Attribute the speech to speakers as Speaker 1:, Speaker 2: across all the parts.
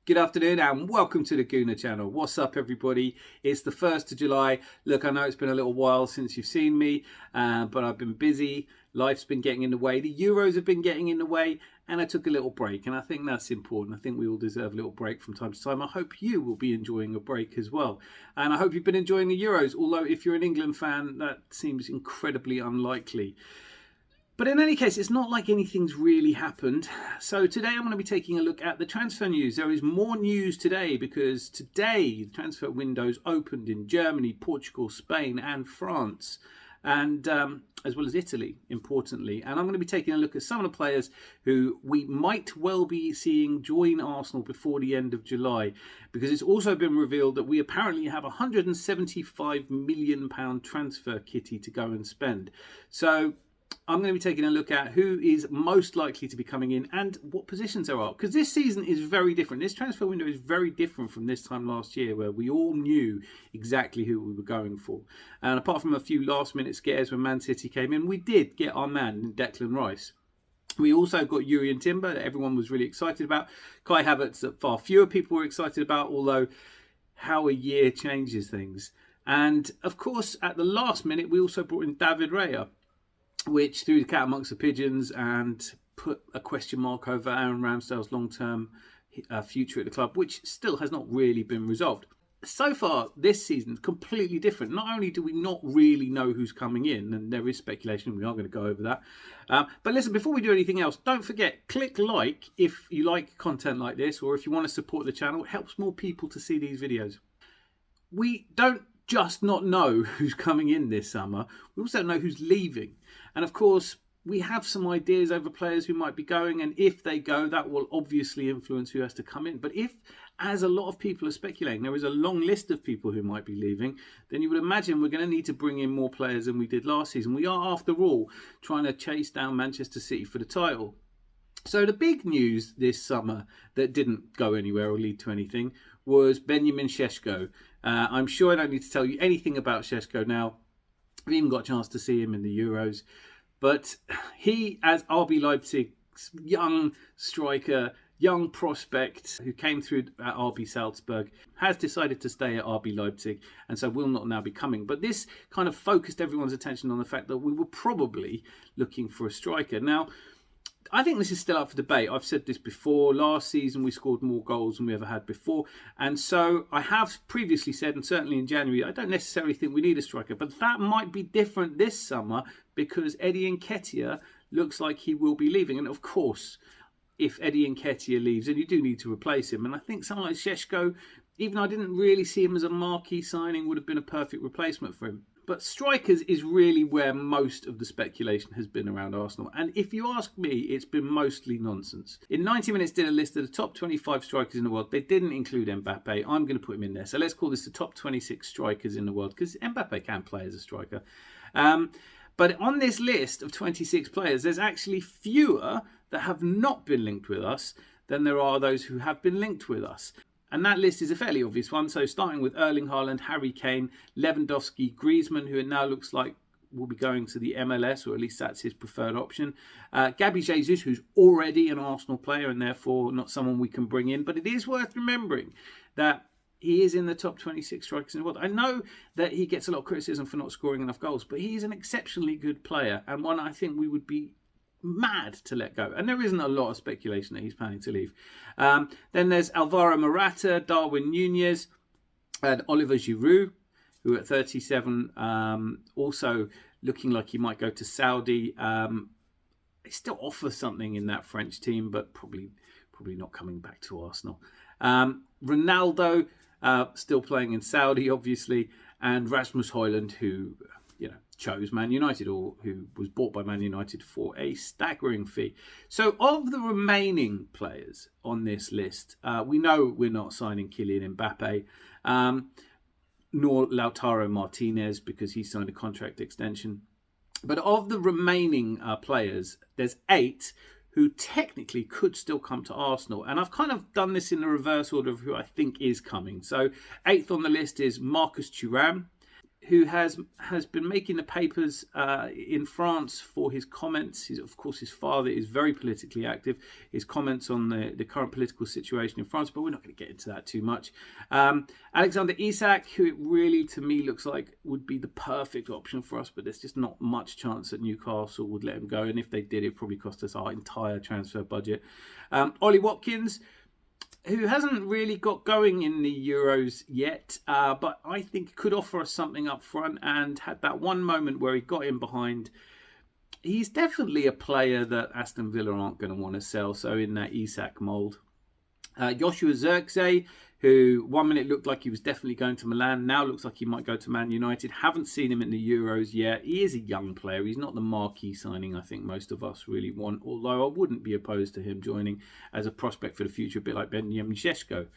Speaker 1: Good afternoon and welcome to the Gooner channel. What's up everybody? It's the 1st of July. Look, I know it's been a little while since you've seen me, but I've been busy. Life's been getting in the way. The Euros have been getting in the way and I took a little break and I think that's important. I think we all deserve a little break from time to time. I hope you will be enjoying a break as well. And I hope you've been enjoying the Euros, although if you're an England fan, that seems incredibly unlikely. But in any case, it's not like anything's really happened. So today I'm going to be taking a look at the transfer news. There is more news today because today the transfer windows opened in Germany, Portugal, Spain and France. And as well as Italy, importantly. And I'm going to be taking a look at some of the players who we might well be seeing join Arsenal before the end of July. Because it's also been revealed that we apparently have a £175 million transfer kitty to go and spend. So I'm going to be taking a look at who is most likely to be coming in and what positions there are. Because this season is very different. This transfer window is very different from this time last year where we all knew exactly who we were going for. And apart from a few last minute scares when Man City came in, we did get our man, Declan Rice. We also got Yuri and Timber that everyone was really excited about. Kai Havertz that far fewer people were excited about, although how a year changes things. And of course, at the last minute, we also brought in David Raya, which threw the cat amongst the pigeons and put a question mark over Aaron Ramsdale's long-term future at the club, which still has not really been resolved. So far, this season is completely different. Not only do we not really know who's coming in, and there is speculation, we are going to go over that. But listen, before we do anything else, don't forget, click like if you like content like this, or if you want to support the channel. It helps more people to see these videos. We don't just not know who's coming in this summer, we also know who's leaving. And of course, we have some ideas over players who might be going, and if they go, that will obviously influence who has to come in. But if, as a lot of people are speculating, there is a long list of people who might be leaving, then you would imagine we're going to need to bring in more players than we did last season. We are, after all, trying to chase down Manchester City for the title. So the big news this summer that didn't go anywhere or lead to anything was Benjamin Šeško. I'm sure I don't need to tell you anything about Šeško now. I've even got a chance to see him in the Euros. But he, as RB Leipzig's young striker, young prospect who came through at RB Salzburg, has decided to stay at RB Leipzig and so will not now be coming. But this kind of focused everyone's attention on the fact that we were probably looking for a striker. Now, I think this is still up for debate. I've said this before. Last season, we scored more goals than we ever had before. And so I have previously said, and certainly in January, I don't necessarily think we need a striker. But that might be different this summer because Eddie Nketiah looks like he will be leaving. And of course, if Eddie Nketiah leaves, then you do need to replace him. And I think someone like Šeško, even though I didn't really see him as a marquee signing, would have been a perfect replacement for him. But strikers is really where most of the speculation has been around Arsenal. And if you ask me, it's been mostly nonsense. In 90 Minutes did a list of the top 25 strikers in the world. They didn't include Mbappe. I'm going to put him in there. So let's call this the top 26 strikers in the world because Mbappe can play as a striker. But on this list of 26 players, there's actually fewer that have not been linked with us than there are those who have been linked with us. And that list is a fairly obvious one. So starting with Erling Haaland, Harry Kane, Lewandowski, Griezmann, who it now looks like will be going to the MLS, or at least that's his preferred option. Gabby Jesus, who's already an Arsenal player and therefore not someone we can bring in. But it is worth remembering that he is in the top 26 strikers in the world. I know that he gets a lot of criticism for not scoring enough goals, but he is an exceptionally good player and one I think we would be mad to let go. And there isn't a lot of speculation that he's planning to leave. Then there's Alvaro Morata, Darwin Nunez, and Oliver Giroud, who at 37 also looking like he might go to Saudi. He still offers something in that French team, but probably not coming back to Arsenal. Ronaldo still playing in Saudi, obviously, and Rasmus Højlund, who chose Man United, or who was bought by Man United for a staggering fee. So of the remaining players on this list, we know we're not signing Kylian Mbappe, nor Lautaro Martinez because he signed a contract extension. But of the remaining players, there's 8 who technically could still come to Arsenal. And I've kind of done this in the reverse order of who I think is coming. So 8th on the list is Marcus Thuram, who has been making the papers in France for his comments. Of course, his father is very politically active. His comments on the current political situation in France, but we're not going to get into that too much. Alexander Isak, who it really, to me, looks like would be the perfect option for us, but there's just not much chance that Newcastle would let him go. And if they did, it'd probably cost us our entire transfer budget. Ollie Watkins, who hasn't really got going in the Euros yet, but I think could offer us something up front, and had that one moment where he got in behind. He's definitely a player that Aston Villa aren't going to want to sell, so in that Isak mould. Joshua Zirkzee, who 1 minute looked like he was definitely going to Milan, now looks like he might go to Man United. Haven't seen him in the Euros yet. He is a young player. He's not the marquee signing I think most of us really want, although I wouldn't be opposed to him joining as a prospect for the future, a bit like Benjamin Šeško.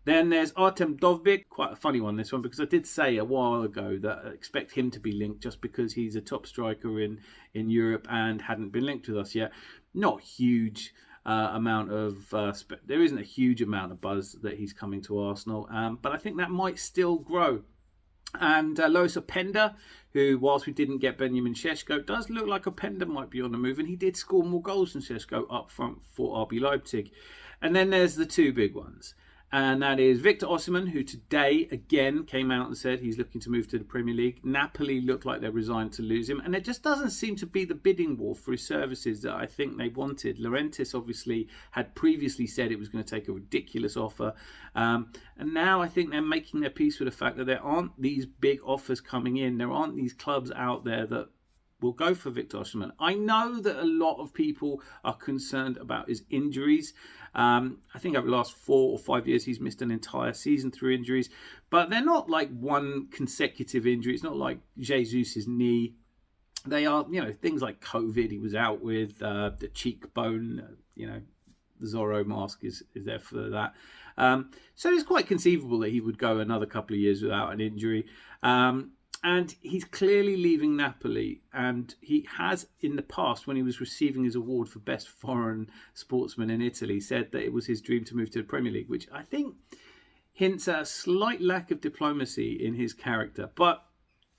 Speaker 1: Then there's Artem Dovbyk, quite a funny one, this one, because I did say a while ago that I expect him to be linked just because he's a top striker in Europe and hadn't been linked with us yet. Not huge amount of there isn't a huge amount of buzz that he's coming to Arsenal, but I think that might still grow. And Lois Openda, who, whilst we didn't get Benjamin Šeško, does look like Openda might be on the move, and he did score more goals than Šeško up front for RB Leipzig. And then there's the two big ones, and that is Victor Osimhen, who today again came out and said he's looking to move to the Premier League. Napoli look like they're resigned to lose him, and there just doesn't seem to be the bidding war for his services that I think they wanted. Laurentis obviously had previously said it was going to take a ridiculous offer, and now I think they're making their peace with the fact that there aren't these big offers coming in. There aren't these clubs out there that will go for Victor Osimhen. I know that a lot of people are concerned about his injuries. I think over the last 4 or 5 years he's missed an entire season through injuries, but they're not like one consecutive injury. It's not like Jesus' knee. They are, things like COVID he was out with, the cheekbone, the Zorro mask is there for that. So it's quite conceivable that he would go another couple of years without an injury. And he's clearly leaving Napoli, and he has in the past, when he was receiving his award for best foreign sportsman in Italy, said that it was his dream to move to the Premier League, which I think hints at a slight lack of diplomacy in his character. But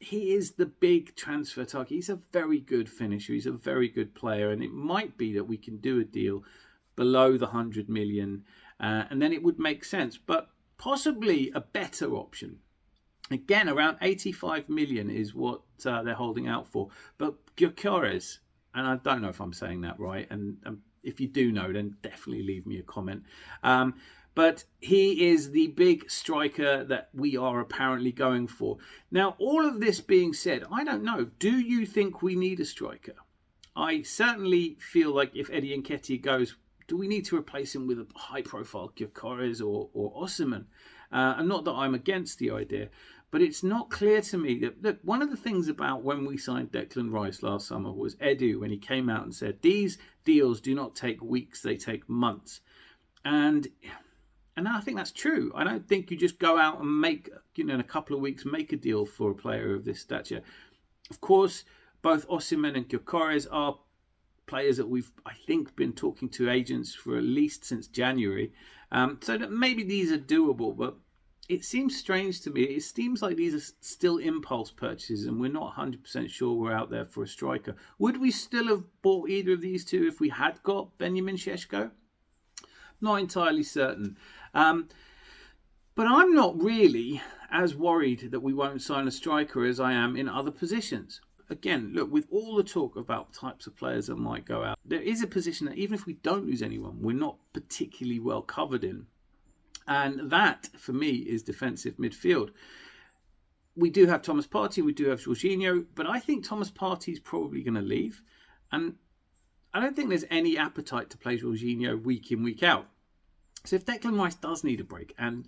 Speaker 1: he is the big transfer target. He's a very good finisher. He's a very good player, and it might be that we can do a deal below the 100 million, and then it would make sense. But possibly a better option, again, around 85 million is what they're holding out for. But Gyökeres, and I don't know if I'm saying that right, and if you do know, then definitely leave me a comment. But he is the big striker that we are apparently going for. Now, all of this being said, I don't know. Do you think we need a striker? I certainly feel like if Eddie Nketiah goes, do we need to replace him with a high-profile Gyökeres or Osimhen? And not that I'm against the idea, but it's not clear to me that, look, one of the things about when we signed Declan Rice last summer was Edu, when he came out and said, these deals do not take weeks, they take months. And I think that's true. I don't think you just go out and make, in a couple of weeks, make a deal for a player of this stature. Of course, both Osimhen and Gyökeres are players that we've, I think, been talking to agents for at least since January. So that maybe these are doable, but it seems strange to me. It seems like these are still impulse purchases and we're not 100% sure we're out there for a striker. Would we still have bought either of these two if we had got Benjamin Šeško? Not entirely certain. But I'm not really as worried that we won't sign a striker as I am in other positions. Again, look, with all the talk about types of players that might go out, there is a position that even if we don't lose anyone, we're not particularly well covered in. And that, for me, is defensive midfield. We do have Thomas Partey, we do have Jorginho, but I think Thomas Partey is probably going to leave. And I don't think there's any appetite to play Jorginho week in, week out. So if Declan Rice does need a break, and,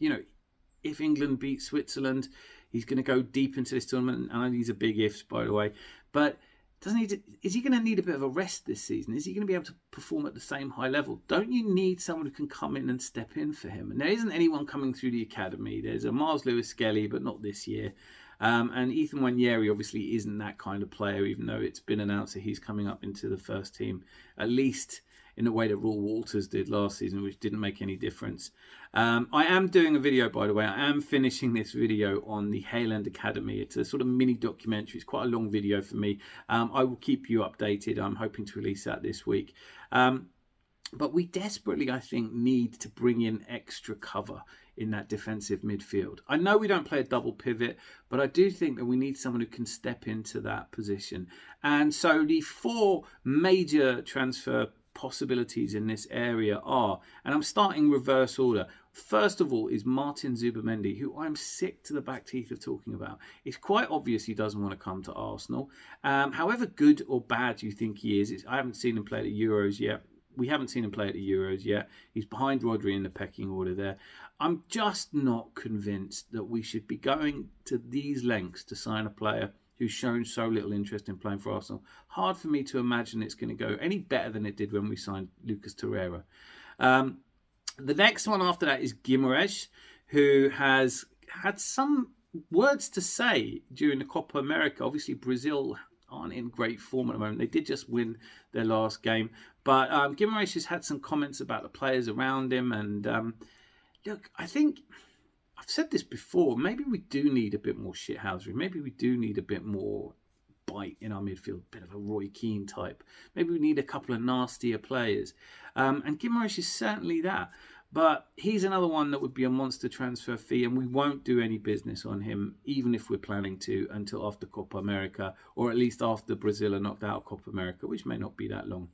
Speaker 1: if England beat Switzerland, he's going to go deep into this tournament. I know these are big ifs, by the way. But is he going to need a bit of a rest this season? Is he going to be able to perform at the same high level? Don't you need someone who can come in and step in for him? And there isn't anyone coming through the academy. There's a Miles Lewis-Skelly, but not this year. And Ethan Nwaneri obviously isn't that kind of player, even though it's been announced that he's coming up into the first team, at least in the way that Raul Walters did last season, which didn't make any difference. I am doing a video, by the way. I am finishing this video on the Hayland Academy. It's a sort of mini documentary. It's quite a long video for me. I will keep you updated. I'm hoping to release that this week. But we desperately, I think, need to bring in extra cover in that defensive midfield. I know we don't play a double pivot, but I do think that we need someone who can step into that position. And so the 4 major transfer possibilities in this area are, and I'm starting reverse order. First of all is Martin Zubimendi, who I'm sick to the back teeth of talking about. It's quite obvious he doesn't want to come to Arsenal. However good or bad you think he is, I haven't seen him play at the Euros yet. We haven't seen him play at the Euros yet. He's behind Rodri in the pecking order there. I'm just not convinced that we should be going to these lengths to sign a player who's shown so little interest in playing for Arsenal. Hard for me to imagine it's going to go any better than it did when we signed Lucas Torreira. The next one after that is Guimaraes, who has had some words to say during the Copa America. Obviously, Brazil aren't in great form at the moment. They did just win their last game. But Guimaraes has had some comments about the players around him. And look, I think I've said this before. Maybe we do need a bit more shithousery. Maybe we do need a bit more bite in our midfield. A bit of a Roy Keane type. Maybe we need a couple of nastier players. And Guimaraes is certainly that. But he's another one that would be a monster transfer fee, and we won't do any business on him, even if we're planning to, until after Copa America, or at least after Brazil are knocked out of Copa America, which may not be that long.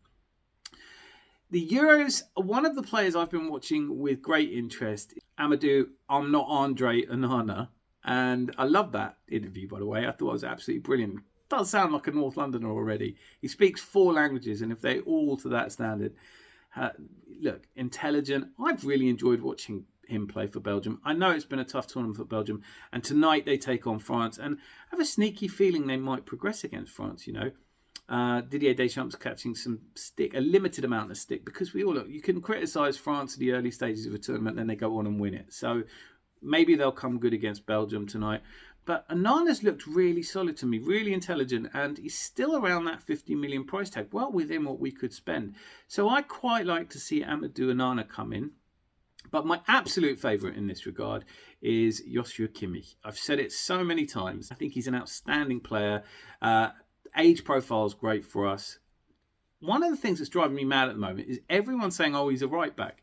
Speaker 1: The Euros, one of the players I've been watching with great interest, Amadou I'm not Andre Onana, and I love that interview, by the way. I thought it was absolutely brilliant. Does sound like a North Londoner already. He speaks 4 languages, and if they're all to that standard, look, intelligent. I've really enjoyed watching him play for Belgium. I know it's been a tough tournament for Belgium, and tonight they take on France, and I have a sneaky feeling they might progress against France, you know. Didier Deschamps catching some stick, a limited amount of stick, because we all look, you can criticise France at the early stages of a tournament, then they go on and win it. So maybe they'll come good against Belgium tonight. But Onana's looked really solid to me, really intelligent, and he's still around that 50 million price tag, well within what we could spend. So I quite like to see Amadou Onana come in. But my absolute favourite in this regard is Joshua Kimmich. I've said it so many times. I think he's an outstanding player. Age profile is great for us. One of the things that's driving me mad at the moment is everyone saying, oh, he's a right back.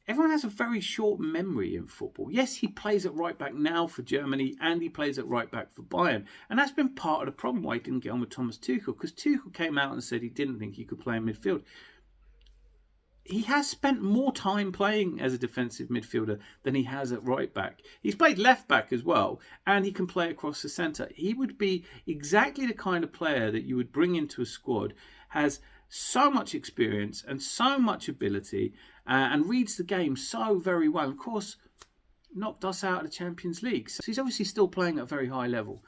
Speaker 1: Everyone has a very short memory in football. Yes, he plays at right back now for Germany, and he plays at right back for Bayern. And that's been part of the problem why he didn't get on with Thomas Tuchel, because Tuchel came out and said he didn't think he could play in midfield. He has spent more time playing as a defensive midfielder than he has at right back. He's played left back as well, and he can play across the centre. He would be exactly the kind of player that you would bring into a squad, has so much experience and so much ability, and reads the game so very well. Of course, knocked us out of the Champions League. So he's obviously still playing at a very high level.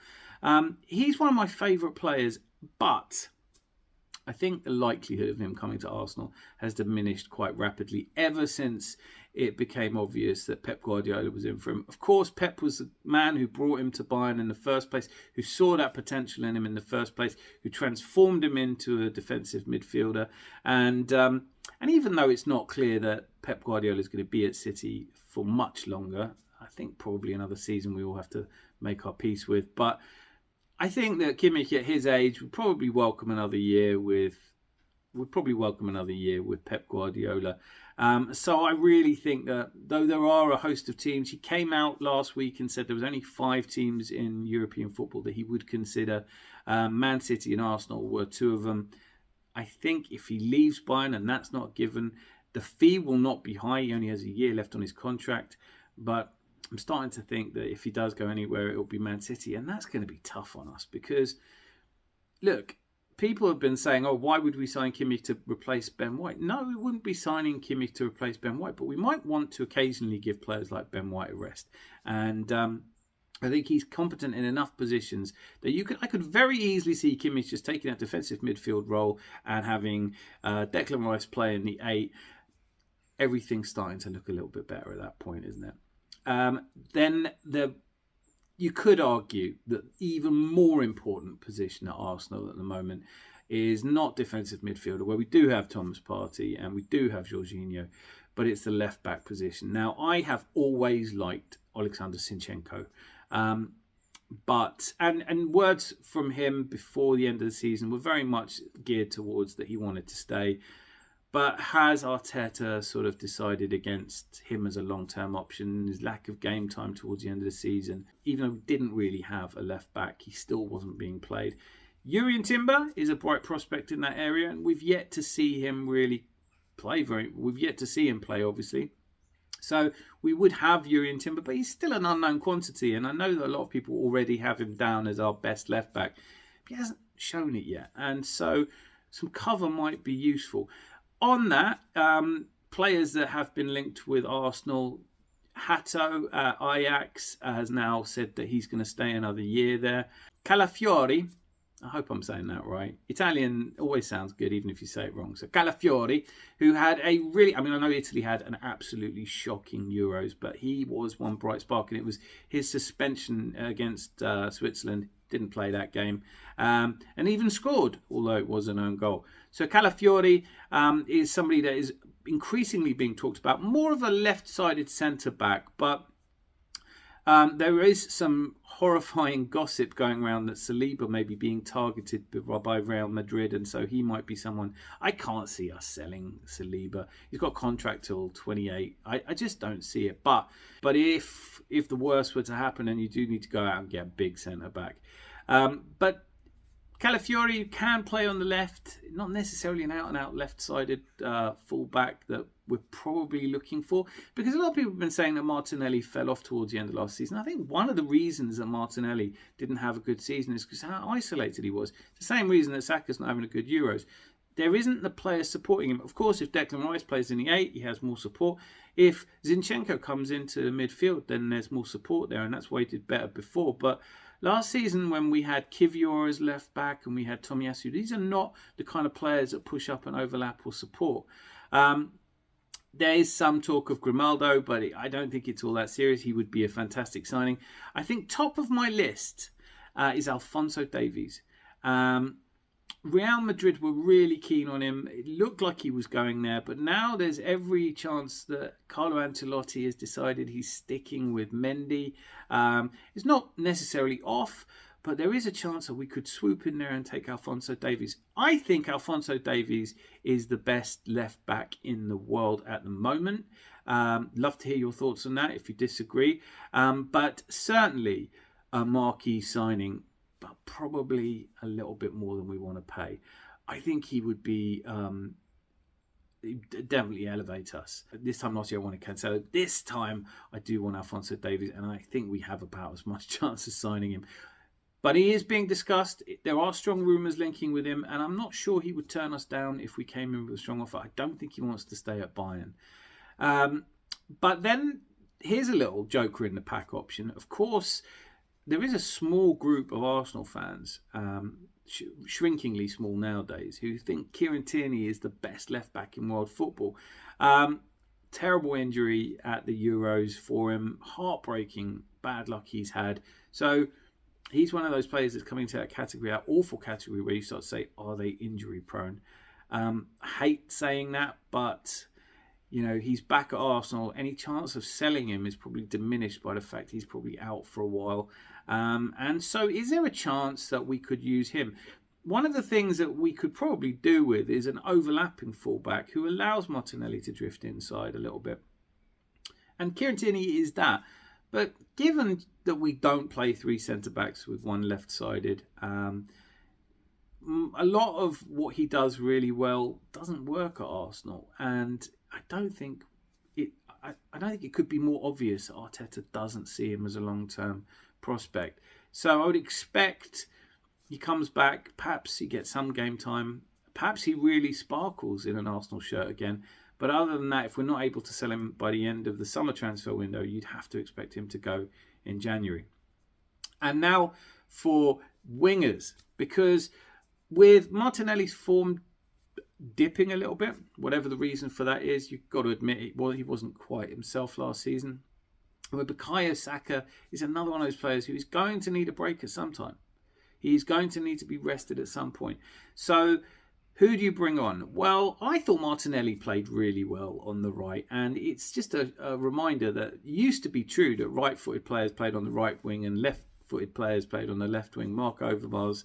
Speaker 1: He's one of my favourite players, but I think the likelihood of him coming to Arsenal has diminished quite rapidly ever since it became obvious that Pep Guardiola was in for him. Of course, Pep was the man who brought him to Bayern in the first place, who saw that potential in him in the first place, who transformed him into a defensive midfielder. And even though it's not clear that Pep Guardiola is going to be at City for much longer, I think probably another season we all have to make our peace with. But I think that Kimmich at his age would probably welcome another year with Pep Guardiola. So I really think that though there are a host of teams, he came out last week and said there was only 5 teams in European football that he would consider. Man City and Arsenal were 2 of them. I think if he leaves Bayern, and that's not given, the fee will not be high. He only has a year left on his contract. But I'm starting to think that if he does go anywhere, it will be Man City. And that's going to be tough on us because, look, people have been saying, oh, why would we sign Kimmich to replace Ben White? No, we wouldn't be signing Kimmich to replace Ben White, but we might want to occasionally give players like Ben White a rest. And I think he's competent in enough positions that I could very easily see Kimmich just taking that defensive midfield role and having Declan Rice play in the 8. Everything's starting to look a little bit better at that point, isn't it? Then the you could argue that even more important position at Arsenal at the moment is not defensive midfielder, where we do have Thomas Partey and we do have Jorginho, but it's the left back position. Now, I have always liked Alexander Zinchenko, but words from him before the end of the season were very much geared towards that he wanted to stay. But has Arteta sort of decided against him as a long-term option? His lack of game time towards the end of the season, even though we didn't really have a left back, he still wasn't being played. Jurrien Timber is a bright prospect in that area, and we've yet to see him really play. We've yet to see him play, obviously. So we would have Jurrien Timber, but he's still an unknown quantity, and I know that a lot of people already have him down as our best left back, but he hasn't shown it yet, and so some cover might be useful. On that, players that have been linked with Arsenal, Hato at Ajax has now said that he's going to stay another year there. Calafiori, I hope I'm saying that right. Italian always sounds good, even if you say it wrong. So Calafiori, who had I know Italy had an absolutely shocking Euros, but he was one bright spark, and it was his suspension against Switzerland. Didn't play that game, and even scored, although it was an own goal. So Calafiori is somebody that is increasingly being talked about, more of a left-sided centre-back, but there is some horrifying gossip going around that Saliba may be being targeted by Real Madrid, and so he might be someone. I can't see us selling Saliba. He's got a contract till 28. I just don't see it. But if the worst were to happen and you do need to go out and get a big centre-back. But Calafiori can play on the left, not necessarily an out-and-out left-sided full-back that we're probably looking for, because a lot of people have been saying that Martinelli fell off towards the end of last season. I think one of the reasons that Martinelli didn't have a good season is because how isolated he was. It's the same reason that Saka's not having a good Euros. There isn't the players supporting him. Of course, if Declan Rice plays in the 8, he has more support. If Zinchenko comes into midfield, then there's more support there, and that's why he did better before. But last season, when we had Kivior as left back and we had Tomiyasu, these are not the kind of players that push up and overlap or support. There is some talk of Grimaldo, but I don't think it's all that serious. He would be a fantastic signing. I think top of my list is Alphonso Davies. Real Madrid were really keen on him. It looked like he was going there, but now there's every chance that Carlo Ancelotti has decided he's sticking with Mendy. It's not necessarily off, but there is a chance that we could swoop in there and take Alphonso Davies. I think Alphonso Davies is the best left back in the world at the moment. Love to hear your thoughts on that if you disagree. But certainly a marquee signing, but probably a little bit more than we want to pay. I think he would be definitely elevate us. This time last year I wanted Cancelo. This time I do want Alphonso Davies, and I think we have about as much chance of signing him. But he is being discussed. There are strong rumours linking with him, and I'm not sure he would turn us down if we came in with a strong offer. I don't think he wants to stay at Bayern. But then here's a little joker in the pack option. Of course, there is a small group of Arsenal fans, shrinkingly small nowadays, who think Kieran Tierney is the best left-back in world football. Terrible injury at the Euros for him. Heartbreaking bad luck he's had. So he's one of those players that's coming to that category, that awful category where you start to say, are they injury prone? I hate saying that, but you know, he's back at Arsenal. Any chance of selling him is probably diminished by the fact he's probably out for a while. And so is there a chance that we could use him? One of the things that we could probably do with is an overlapping fullback who allows Martinelli to drift inside a little bit. And Kieran Tierney is that. But given that we don't play three centre-backs with one left-sided, a lot of what he does really well doesn't work at Arsenal. And I don't think it could be more obvious that Arteta doesn't see him as a long-term prospect. So I would expect he comes back, perhaps he gets some game time, perhaps he really sparkles in an Arsenal shirt again. But other than that, if we're not able to sell him by the end of the summer transfer window, you'd have to expect him to go in January. And now for wingers, because with Martinelli's form dipping a little bit, whatever the reason for that is, you've got to admit he wasn't quite himself last season. Where Bukayo Saka is another one of those players who is going to need a break at some time. He's going to need to be rested at some point. So who do you bring on? Well, I thought Martinelli played really well on the right. And it's just a reminder that it used to be true that right-footed players played on the right wing and left-footed players played on the left wing. Mark Overmars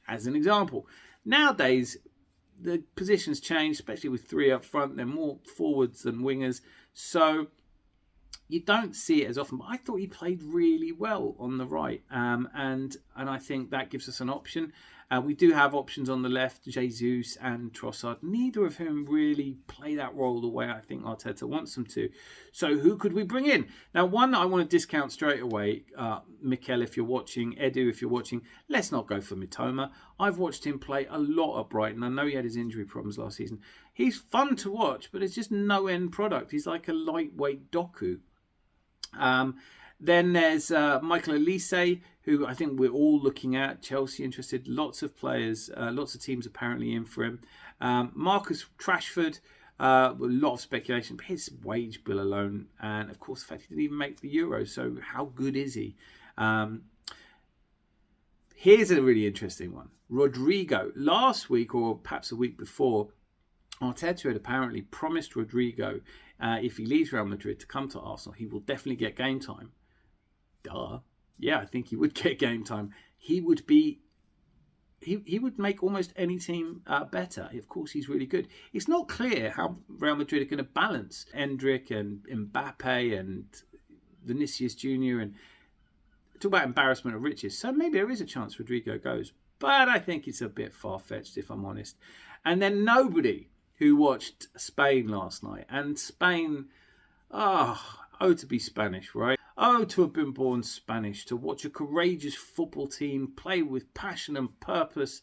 Speaker 1: as an example. Nowadays, the positions change, especially with three up front. They're more forwards than wingers. So you don't see it as often, but I thought he played really well on the right, and I think that gives us an option. We do have options on the left, Jesus and Trossard, neither of whom really play that role the way I think Arteta wants them to. So who could we bring in? Now, one that I want to discount straight away, Mikel, if you're watching, Edu, if you're watching, let's not go for Mitoma. I've watched him play a lot at Brighton. I know he had his injury problems last season. He's fun to watch, but it's just no end product. He's like a lightweight Doku. Then there's Michael Olise, who I think we're all looking at. Chelsea interested. Lots of players, lots of teams apparently in for him. Marcus Rashford, a lot of speculation, but his wage bill alone. And of course, the fact he didn't even make the Euros. So how good is he? Here's a really interesting one. Rodrigo. Last week, or perhaps a week before, Arteta had apparently promised Rodrigo, if he leaves Real Madrid to come to Arsenal, he will definitely get game time. Duh. Yeah, I think he would get game time. He would make almost any team better. Of course, he's really good. It's not clear how Real Madrid are going to balance Endrick and Mbappe and Vinicius Jr. and talk about embarrassment of riches. So maybe there is a chance Rodrigo goes. But I think it's a bit far-fetched, if I'm honest. And then nobody who watched Spain last night. And Spain, to be Spanish, right? Oh, to have been born Spanish, to watch a courageous football team play with passion and purpose,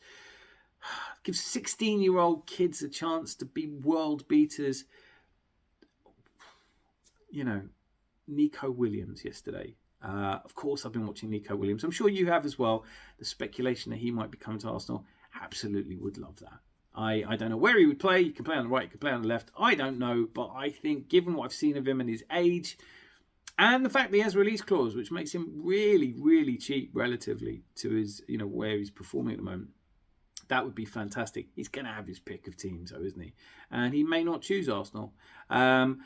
Speaker 1: give 16-year-old kids a chance to be world beaters. You know, Nico Williams yesterday. Of course, I've been watching Nico Williams. I'm sure you have as well. The speculation that he might be coming to Arsenal, absolutely would love that. I don't know where he would play. He can play on the right, he can play on the left. I don't know, but I think given what I've seen of him and his age and the fact that he has a release clause, which makes him really, really cheap relatively to his, where he's performing at the moment, that would be fantastic. He's going to have his pick of teams, though, isn't he? And he may not choose Arsenal. And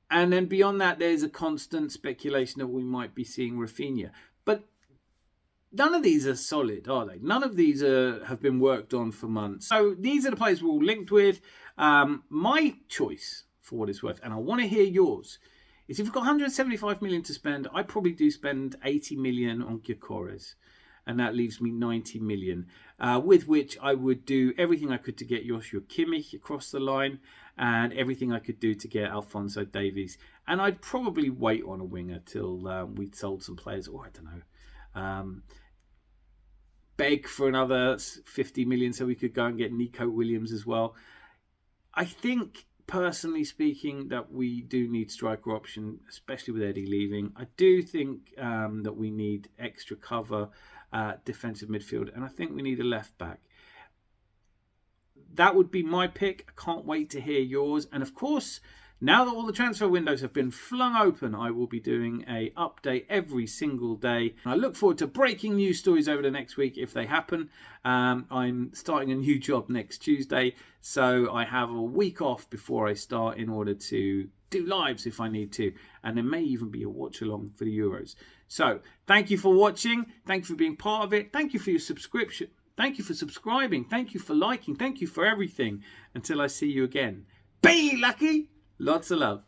Speaker 1: then beyond that, there's a constant speculation that we might be seeing Rafinha. But none of these are solid, are they? None of these have been worked on for months. So these are the players we're all linked with. My choice, for what it's worth, and I want to hear yours, is if you've got 175 million to spend, I probably do spend 80 million on Gyökeres. And that leaves me 90 million, with which I would do everything I could to get Joshua Kimmich across the line and everything I could do to get Alphonso Davies. And I'd probably wait on a winger till we'd sold some players, or I don't know, beg for another 50 million so we could go and get Nico Williams as well. I think, personally speaking, that we do need striker option, especially with Eddie leaving. I do think that we need extra cover, defensive midfield, and I think we need a left back. That would be my pick. I can't wait to hear yours. And of course, now that all the transfer windows have been flung open, I will be doing an update every single day. I look forward to breaking news stories over the next week if they happen. I'm starting a new job next Tuesday, so I have a week off before I start in order to do lives if I need to. And there may even be a watch along for the Euros. So thank you for watching. Thank you for being part of it. Thank you for your subscription. Thank you for subscribing. Thank you for liking. Thank you for everything. Until I see you again. Be lucky. Lots of love.